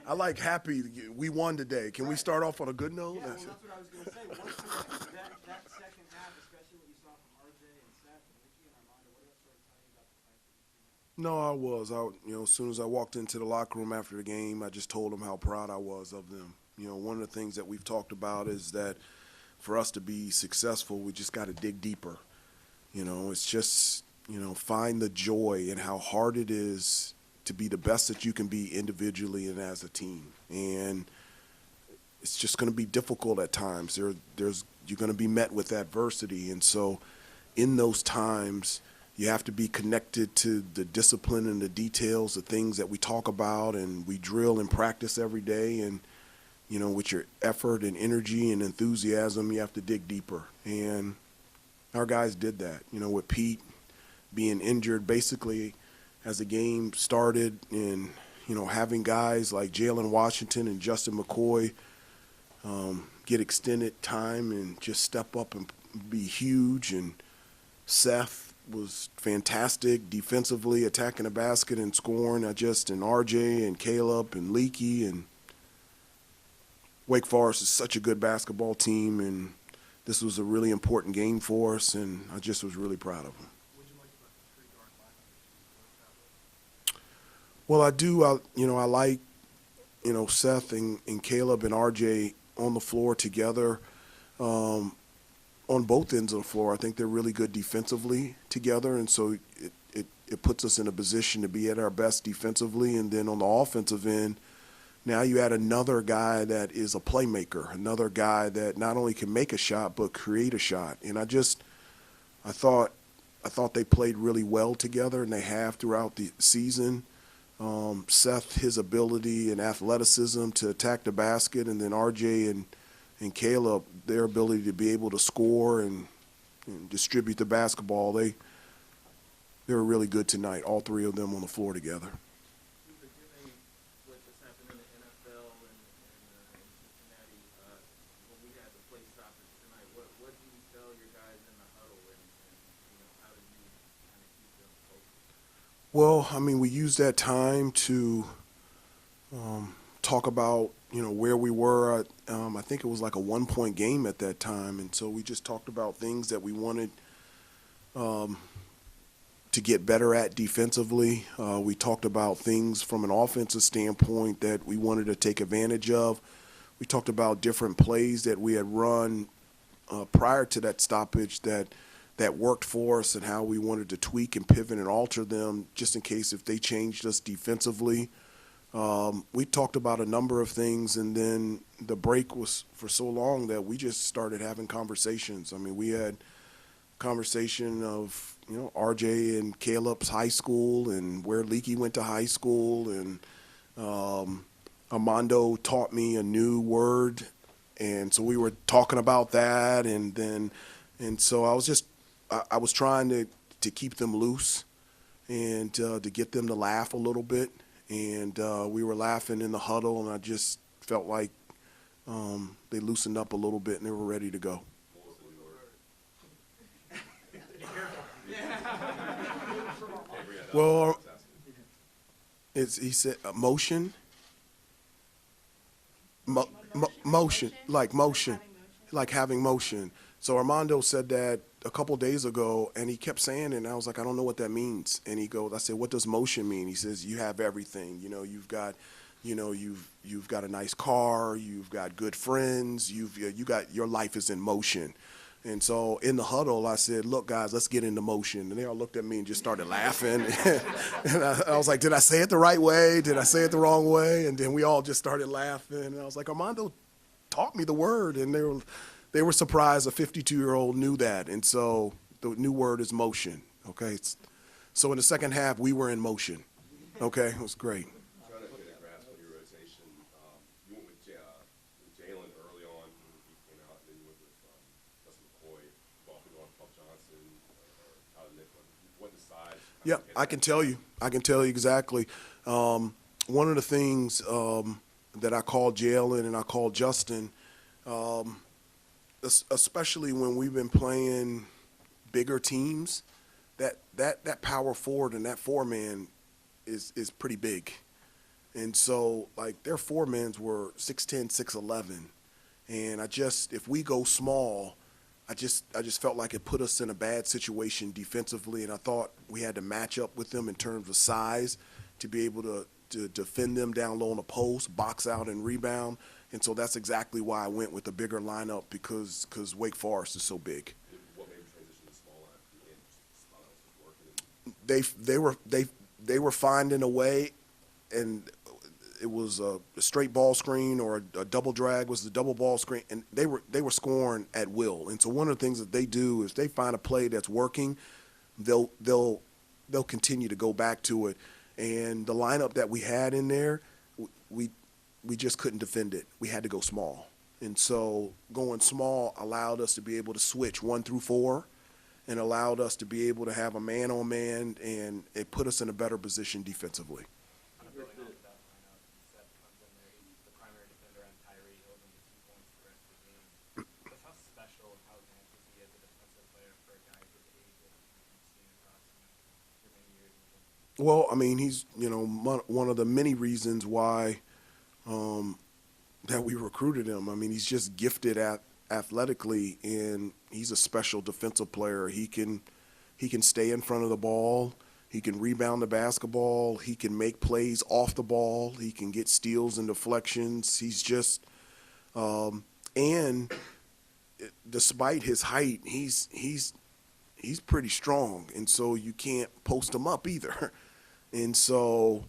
I like happy. We won today. Can we start off on a good note? Yeah, well, that's what I was going to say. That second half, especially what you saw from RJ and Seth and Ricky and Armando, what did that sort of tell you about the fight that you seen? No, I was. As soon as I walked into the locker room after the game, I just told them how proud I was of them. One of the things that we've talked about is that for us to be successful, we just got to dig deeper. It's just, find the joy in how hard it is to be the best that you can be individually and as a team. And it's just going to be difficult at times. You're going to be met with adversity. And so in those times, you have to be connected to the discipline and the details, the things that we talk about and we drill and practice every day. And, with your effort and energy and enthusiasm, you have to dig deeper. And our guys did that, with Pete being injured basically as the game started and, having guys like Jalen Washington and Justin McCoy get extended time and just step up and be huge. And Seth was fantastic defensively, attacking the basket and scoring. And RJ and Caleb and Leaky, and Wake Forest is such a good basketball team, and this was a really important game for us, and I just was really proud of them. What did you like about the three-guard lineup? Well, I do. I like, Seth and Caleb and RJ on the floor together, on both ends of the floor. I think they're really good defensively together, and so it puts us in a position to be at our best defensively. And then on the offensive end, now you add another guy that is a playmaker, another guy that not only can make a shot but create a shot. And I thought they played really well together, and they have throughout the season. Seth, his ability and athleticism to attack the basket, and then RJ and Caleb, their ability to be able to score and distribute the basketball. They were really good tonight, all three of them on the floor together. Given what just happened in the NFL and in Cincinnati, when we had the play stoppage tonight, what do you tell your guys in the huddle, and how do you kind of keep them focused? Well, we used that time to talk about, where we were. I think it was like a 1-point game at that time, and so we just talked about things that we wanted to get better at defensively. We talked about things from an offensive standpoint that we wanted to take advantage of. We talked about different plays that we had run prior to that stoppage that worked for us, and how we wanted to tweak and pivot and alter them just in case if they changed us defensively. We talked about a number of things, and then the break was for so long that we just started having conversations. We had conversation of, RJ and Caleb's high school and where Leaky went to high school, and Armando taught me a new word, and so we were talking about that, and so I was trying to keep them loose and to get them to laugh a little bit. And we were laughing in the huddle, and I just felt like they loosened up a little bit and they were ready to go. Well, he said motion, motion, like having motion. So Armando said that a couple days ago, and he kept saying it, and I was like, I don't know what that means. And he goes, I said, what does motion mean? He says, you have everything. You've got, you've got a nice car, you've got good friends, you got, your life is in motion. And so in the huddle, I said, look, guys, let's get into motion. And they all looked at me and just started laughing. And I was like, did I say it the right way? Did I say it the wrong way? And then we all just started laughing. And I was like, Armando taught me the word. And they were surprised a 52-year-old knew that. And so the new word is motion, okay? So in the second half, we were in motion, okay? It was great. Trying to get a grasp of your rotation. You went with Jalen early on, he came out, and then you went with Justin McCoy, walking on Puff Johnson, Tyler Nicholas. What decides? Yeah, I can tell you. Exactly. One of the things that I called Jalen and I called Justin, especially when we've been playing bigger teams, that power forward and that four-man is pretty big. And so, like, their foremans were 6'10", 6'11", and if we go small, I just felt like it put us in a bad situation defensively, and I thought we had to match up with them in terms of size to be able to defend them down low on the post, box out, and rebound. And so that's exactly why I went with a bigger lineup because Wake Forest is so big. What made you transition to small line at the end? Just thought it was working. They were finding a way, and it was a straight ball screen or a double drag was the double ball screen, and they were scoring at will. And so one of the things that they do is they find a play that's working, they'll continue to go back to it. And the lineup that we had in there, we just couldn't defend it. We had to go small. And so going small allowed us to be able to switch 1 through 4 and allowed us to be able to have a man-on-man, and it put us in a better position defensively. Kind of building off of that lineup, Seth comes in there, he's the primary defender on Tyree, he'll give him 2 points the rest of the game. Just how special and how advanced is he as a defensive player for a guy his age that you've seen across your many years with him? Well, I mean, he's, one of the many reasons why that we recruited him. I mean, he's just gifted athletically, and he's a special defensive player. He can stay in front of the ball. He can rebound the basketball. He can make plays off the ball. He can get steals and deflections. He's just and despite his height, he's pretty strong, and so you can't post him up either. And so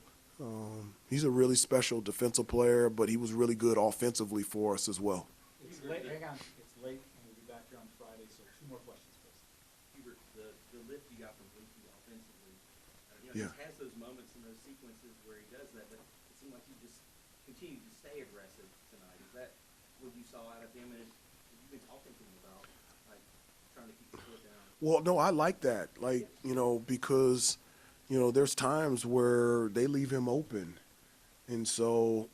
he's a really special defensive player, but he was really good offensively for us as well. It's late, hang on, it's late, and we'll be back here on Friday, so 2 more questions, please. Hubert, the lift you got from Leaky offensively, Yeah. he has those moments and those sequences where he does that, but it seemed like he just continued to stay aggressive tonight. Is that what you saw out of him, and you've been talking to him about, like, trying to keep his foot down? Well, no, I like that, because there's times where they leave him open, and so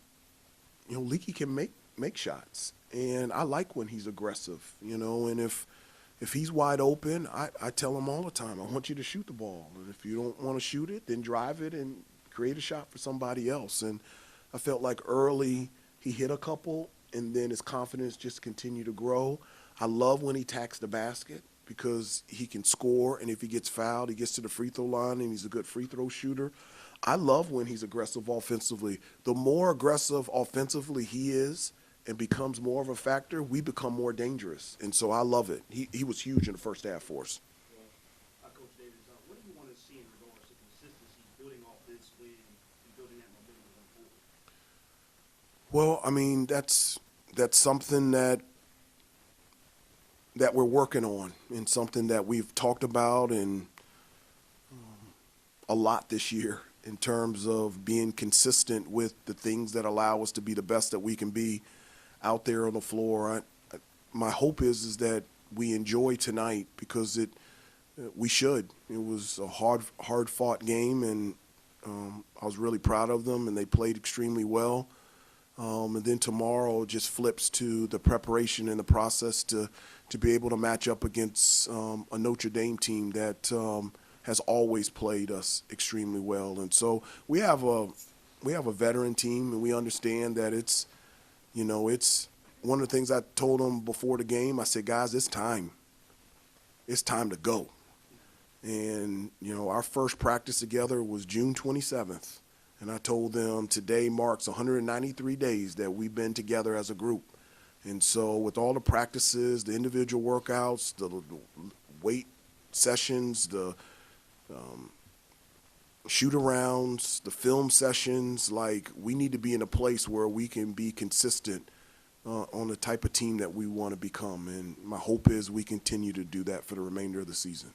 Leaky can make shots, and I like when he's aggressive, and if he's wide open, I tell him all the time, I want you to shoot the ball, and if you don't want to shoot it, then drive it and create a shot for somebody else. And I felt like early he hit a couple, and then his confidence just continued to grow. I love when he attacks the basket because he can score, and if he gets fouled, he gets to the free throw line, and he's a good free throw shooter. I love when he's aggressive offensively. The more aggressive offensively he is and becomes more of a factor, we become more dangerous. And so I love it. He was huge in the first half for us. Coach Davis, what do you want to see in regards to consistency, building off this win and building that momentum going forward? Well, I mean, that's something that we're working on, and something that we've talked about and a lot this year in terms of being consistent with the things that allow us to be the best that we can be out there on the floor. My hope is that we enjoy tonight because we should. It was a hard fought game, and I was really proud of them, and they played extremely well. And then tomorrow just flips to the preparation and the process to be able to match up against a Notre Dame team that has always played us extremely well. And so we have a veteran team, and we understand that it's one of the things I told them before the game. I said, guys, it's time. It's time to go. And, our first practice together was June 27th. And I told them today marks 193 days that we've been together as a group. And so with all the practices, the individual workouts, the weight sessions, the shoot-arounds, the film sessions, we need to be in a place where we can be consistent on the type of team that we want to become. And my hope is we continue to do that for the remainder of the season.